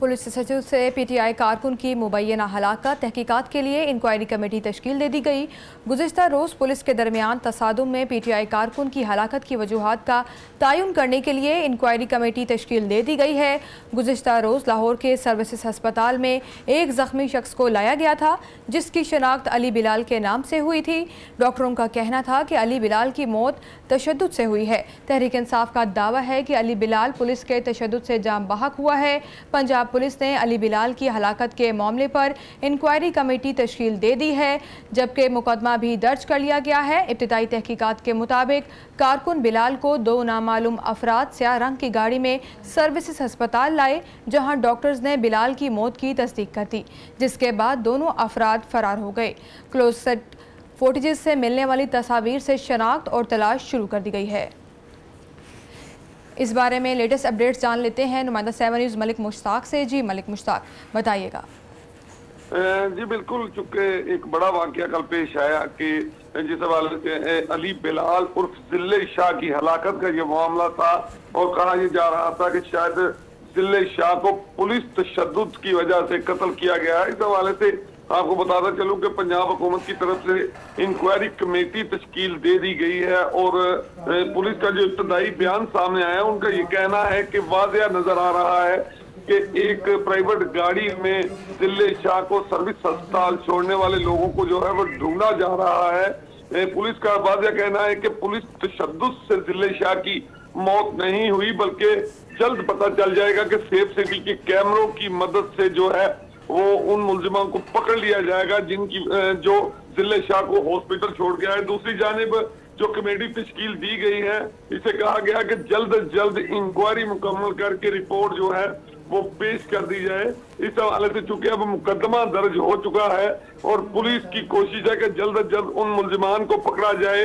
Police तशद्दुद से PTI कारकुन की मुबैना हलाकत तहकीकात के लिए इंक्वायरी कमेटी तश्कील दे दी गई। गुज़िश्ता रोज़ पुलिस के दरमियान तसादुम में पीटीआई कारकुन की हलाकत की वजूहात का तयन करने के लिए इंक्वायरी कमेटी तश्कील दे दी गई है। गुज़िश्ता रोज़ लाहौर के सर्विसेज अस्पताल में एक ज़ख्मी शख्स को लाया गया था, जिसकी शनाख्त अली बिलाल के नाम से हुई थी। डॉक्टरों का कहना था कि अली बिलाल की मौत तशद्दुद से हुई है। तहरीक इंसाफ का दावा है कि अली बिलाल पुलिस के तशद्दुद से जाम बहक हुआ है। पंजाब पुलिस ने अली बिलाल की हलाकत के मामले पर इंक्वायरी कमेटी तश्कील दे दी है, जबकि मुकदमा भी दर्ज कर लिया गया है। इब्तिदाई तहकीकात के मुताबिक कारकुन बिलाल को दो नामालूम अफराद स्याह रंग की गाड़ी में सर्विसेज अस्पताल लाए, जहां डॉक्टर्स ने बिलाल की मौत की तस्दीक कर दी, जिसके बाद दोनों अफराद फरार हो गए। क्लोजसेट फुटेज से मिलने वाली तस्वीर से शनाख्त और तलाश शुरू कर दी गई है। इस बारे में लेटेस्ट अपडेट्स जान लेते हैं नुमाइंदा 7 न्यूज़ मलिक मुश्ताक से। जी मलिक मुश्ताक, बताइएगा। जी बिल्कुल, चूंकि एक बड़ा वाकया कल पेश आया कि जिस हवाले से अली बिलाल उर्फ जिले शाह की हलाकत का ये मामला था और कहा यह जा रहा था कि शायद जिले शाह को पुलिस तशद्दुद की वजह से कत्ल किया गया है। इस हवाले से आपको बताता चलूं कि पंजाब हुकूमत की तरफ से इंक्वायरी कमेटी तश्कील दे दी गई है और पुलिस का जो इब्तदाई बयान सामने आया है, उनका ये कहना है कि वाज़िया नजर आ रहा है कि एक प्राइवेट गाड़ी में जिले शाह को सर्विस अस्पताल छोड़ने वाले लोगों को जो है वो ढूंढा जा रहा है। पुलिस का वाज़िया कहना है कि पुलिस तशद्दुद से जिले शाह की मौत नहीं हुई, बल्कि जल्द पता चल जाएगा कि सेफ सिटी के कैमरों की मदद से जो है वो उन मुलजिमों को पकड़ लिया जाएगा जिनकी जो जिले शाह को हॉस्पिटल छोड़ गया है। दूसरी जानिब जो कमेटी तश्कील दी गई है, इसे कहा गया कि जल्द अज जल्द इंक्वायरी मुकम्मल करके रिपोर्ट जो है वो पेश कर दी जाए। इस हवाले से चूंकि अब मुकदमा दर्ज हो चुका है और पुलिस की कोशिश है कि जल्द अज जल्द उन मुलजिमान को पकड़ा जाए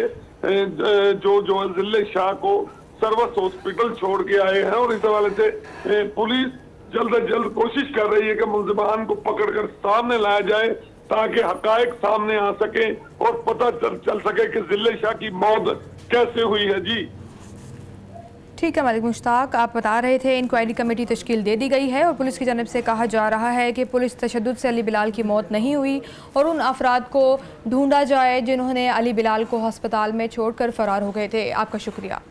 जो जिले शाह को सर्विस हॉस्पिटल छोड़ के आए हैं। और इस हवाले से पुलिस जल्द अज जल्द कोशिश कर रही है कि मुलजिमान को पकड़कर सामने लाया जाए ताकि हकायक सामने आ सके और पता चल सके कि जिले शाह की मौत कैसे हुई है। जी ठीक है मलिक मुश्ताक, आप बता रहे थे इंक्वायरी कमेटी तश्कील दे दी गई है और पुलिस की जानिब से कहा जा रहा है कि पुलिस तशद्दुद से अली बिलाल की मौत नहीं हुई और उन अफराद को ढूंढा जाए जिन्होंने अली बिलाल को अस्पताल में छोड़कर फरार हो गए थे। आपका शुक्रिया।